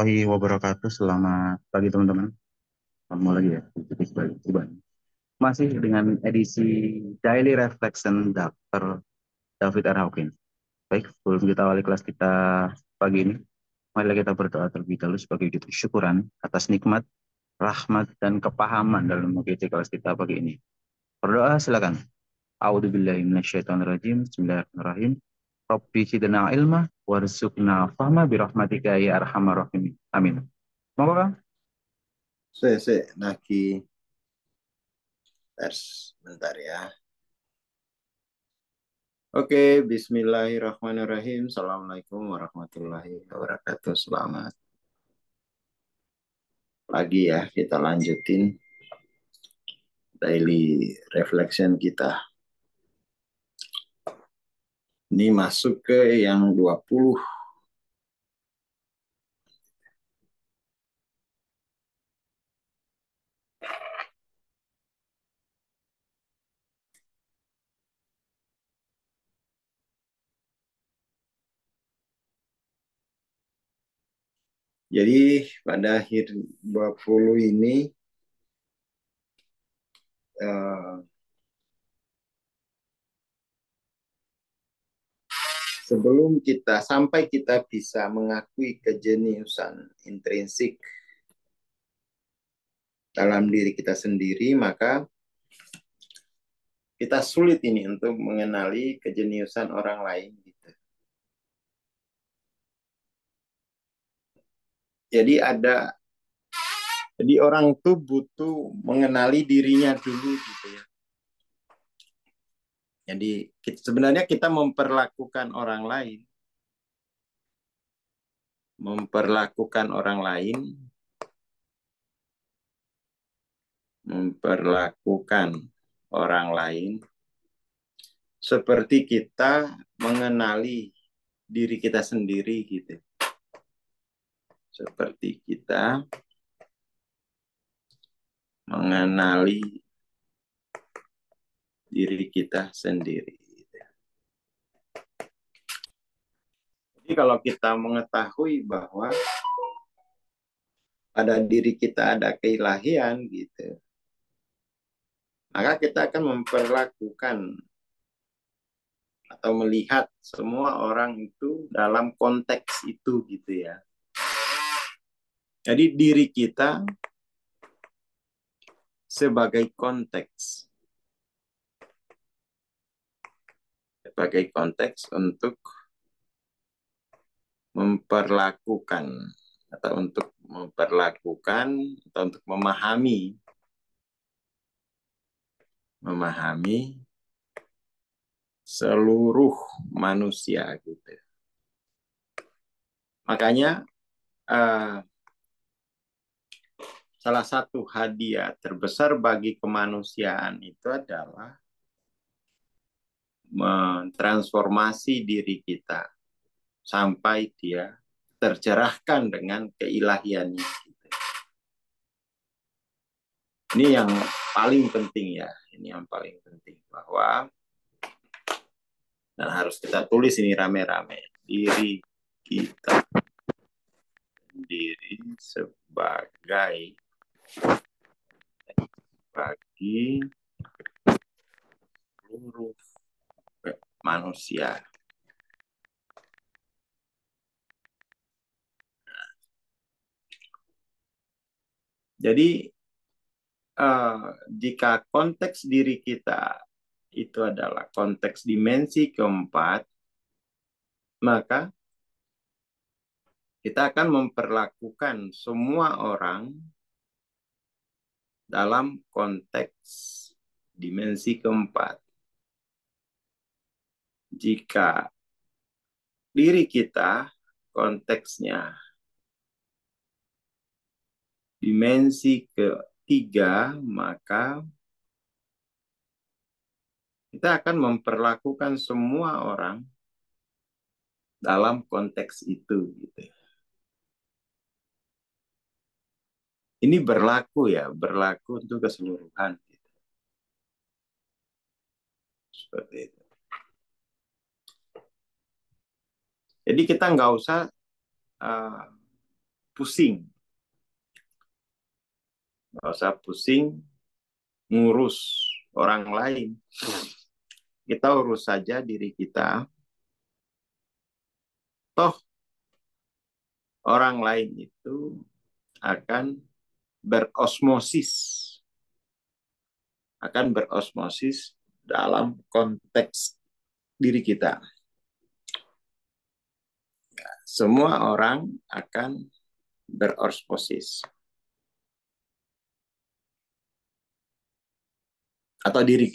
warahmatullahi wabarakatuh. Selamat pagi teman-teman. Kamu lagi ya? Masih dengan edisi Daily Reflection Dr. David R. Hawkins. Baik, sebelum kita awali kelas kita pagi ini, mari kita berdoa terlebih dahulu sebagai wujud syukuran atas nikmat, rahmat, dan kepahaman dalam mengikuti kelas kita pagi ini. Berdoa silakan. A'udzubillahi minasyaitonirrajim. Bismillahirrahmanirrahim. Rabbi zidna ilma warzuqna fahma birahmatika ya arhamar rahimin. Amin. Mau Kang? Naki tes bentar ya. Oke, Bismillahirrahmanirrahim. Assalamualaikum warahmatullahi wabarakatuh. Selamat pagi ya. Kita lanjutin daily reflection kita. Ini masuk ke yang 20. Jadi pada akhir 20 ini eh, sebelum kita bisa mengakui kejeniusan intrinsik dalam diri kita sendiri, maka kita sulit ini untuk mengenali kejeniusan orang lain gitu. Jadi orang tuh butuh mengenali dirinya dulu gitu ya. Jadi sebenarnya kita memperlakukan orang lain seperti kita mengenali diri kita sendiri gitu. Seperti kita mengenali diri kita sendiri. Jadi kalau kita mengetahui bahwa pada diri kita ada keilahian gitu, maka kita akan memperlakukan atau melihat semua orang itu dalam konteks itu gitu ya. Jadi diri kita sebagai konteks untuk memperlakukan atau untuk memahami seluruh manusia gitu. Makanya salah satu hadiah terbesar bagi kemanusiaan itu adalah mentransformasi diri kita sampai dia tercerahkan dengan keilahiannya. Ini yang paling penting ya. Ini yang paling penting bahwa dan harus kita tulis ini rame-rame. Diri kita sendiri sebagai bagi seluruh manusia. Jadi jika konteks diri kita itu adalah konteks dimensi keempat, maka kita akan memperlakukan semua orang dalam konteks dimensi keempat. Jika diri kita konteksnya dimensi ketiga, maka kita akan memperlakukan semua orang dalam konteks itu gitu. Ini berlaku untuk keseluruhan gitu. Seperti itu. Jadi kita nggak usah pusing. Nggak usah pusing ngurus orang lain. Kita urus saja diri kita. Toh orang lain itu akan berosmosis. Akan berosmosis dalam konteks diri kita. Semua orang akan berosmosis. Atau diri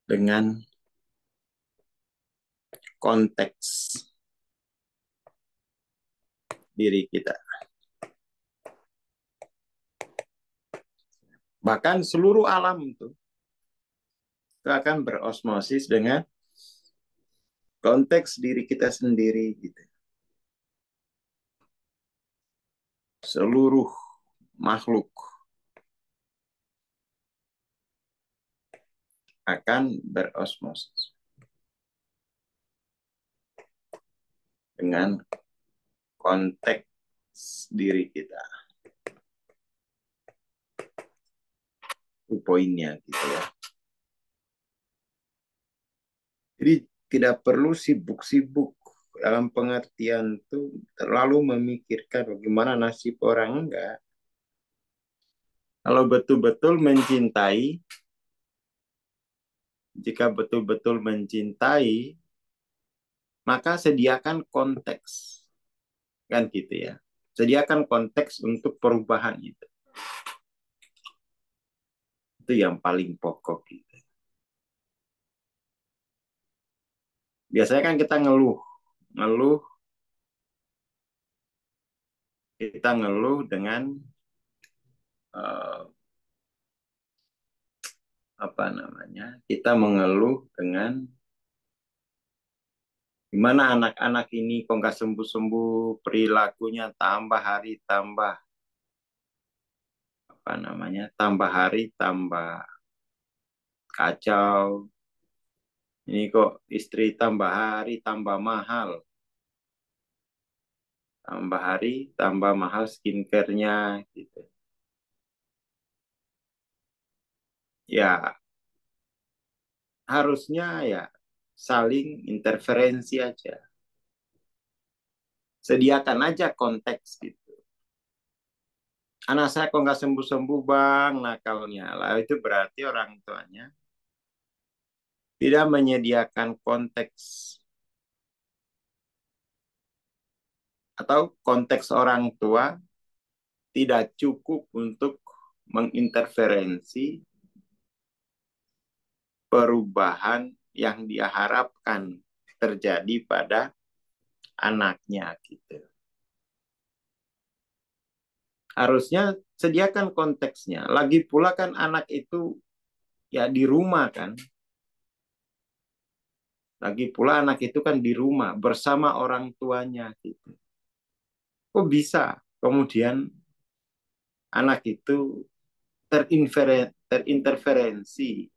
dengan konteks diri kita. Bahkan seluruh alam itu akan berosmosis dengan konteks diri kita sendiri gitu. Seluruh makhluk akan berosmosis dengan konteks diri kita. Itu poinnya gitu ya. Jadi tidak perlu sibuk-sibuk dalam pengertian itu terlalu memikirkan bagaimana nasib orang, enggak. Kalau betul-betul mencintai, jika betul-betul mencintai, maka sediakan konteks. Kan gitu ya. Sediakan konteks untuk perubahan itu. Itu yang paling pokok gitu. Biasanya kan kita ngeluh kita ngeluh dengan apa namanya? Kita mengeluh dengan gimana anak-anak ini kok nggak sembuh-sembuh, perilakunya tambah hari tambah apa namanya? Tambah hari tambah kacau. Ini kok istri tambah hari tambah mahal. Tambah hari tambah mahal skincare-nya gitu. Ya, harusnya ya saling interferensi aja. Sediakan aja konteks gitu. Anak saya kok nggak sembuh-sembuh bang nakalnya. Lah itu berarti orang tuanya tidak menyediakan konteks. Atau konteks orang tua tidak cukup untuk menginterferensi perubahan yang dia harapkan terjadi pada anaknya gitu. Harusnya sediakan konteksnya. Lagi pula kan anak itu ya di rumah kan. Lagi pula anak itu kan di rumah bersama orang tuanya gitu. Kok bisa kemudian anak itu terinterferensi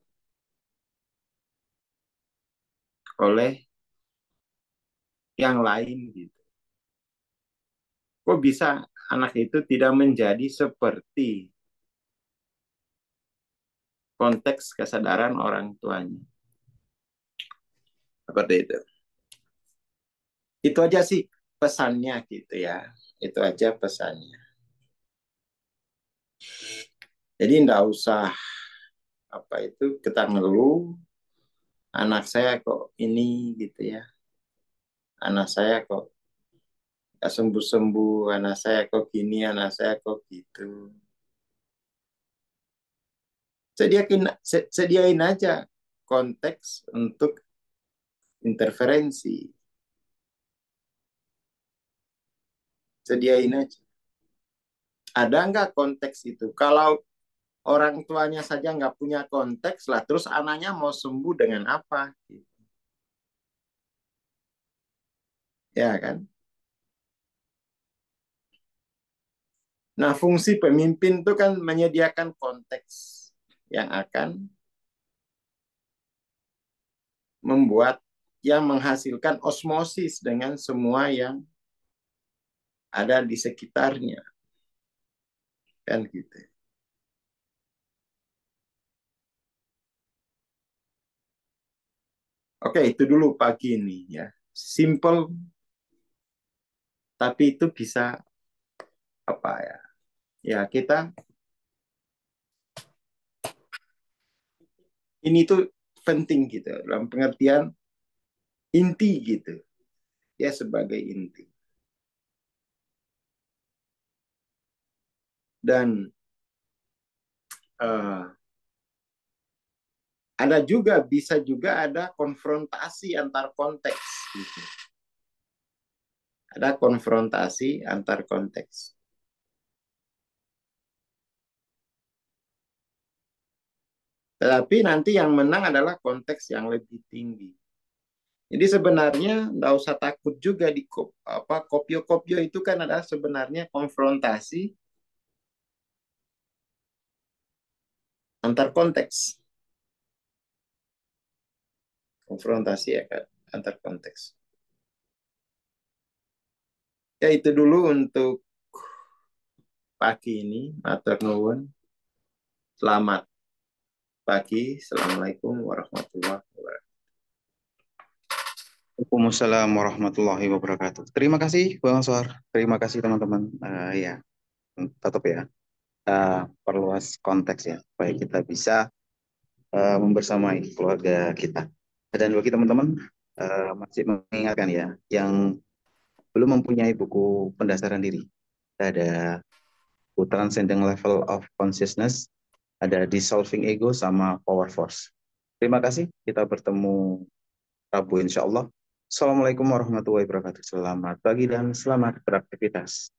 oleh yang lain gitu. Kok bisa anak itu tidak menjadi seperti konteks kesadaran orang tuanya. Seperti itu. Itu aja sih pesannya gitu ya. Itu aja pesannya. Jadi enggak usah apa itu kita ngeluh anak saya kok ini gitu ya. Anak saya kok gak sembuh-sembuh, anak saya kok gini, anak saya kok gitu. Sediain aja konteks untuk interferensi. Sediain aja. Ada nggak konteks itu? Kalau orang tuanya saja nggak punya konteks lah, terus anaknya mau sembuh dengan apa? Ya kan? Nah, fungsi pemimpin itu kan menyediakan konteks yang akan membuat yang menghasilkan osmosis dengan semua yang ada di sekitarnya, kan gitu. Oke, itu dulu pagi ini ya. Simple, tapi itu bisa apa ya? Ya kita ini tuh penting gitu dalam pengertian inti gitu. Ya sebagai inti. Dan uh, ada juga bisa juga ada konfrontasi antar konteks gitu. Ada konfrontasi antar konteks. Tetapi nanti yang menang adalah konteks yang lebih tinggi. Jadi sebenarnya nggak usah takut juga di apa kopio-kopio itu kan adalah sebenarnya konfrontasi antar konteks. Konfrontasi ya kan antar konteks. Ya itu dulu untuk pagi ini. Matur nuwun. Selamat pagi. Assalamualaikum warahmatullahi wabarakatuh. Waalaikumsalam warahmatullahi wabarakatuh. Terima kasih Bang Suar. Terima kasih teman-teman. Ya, tetap ya. Perluas konteks ya, supaya kita bisa membersamai keluarga kita. Dan bagi teman-teman masih mengingatkan ya, yang belum mempunyai buku pendasaran diri, ada buku Transcending Level of Consciousness, ada Dissolving Ego sama Power Force. Terima kasih. Kita bertemu Rabu insya Allah. Assalamualaikum warahmatullahi wabarakatuh. Selamat pagi dan selamat beraktivitas.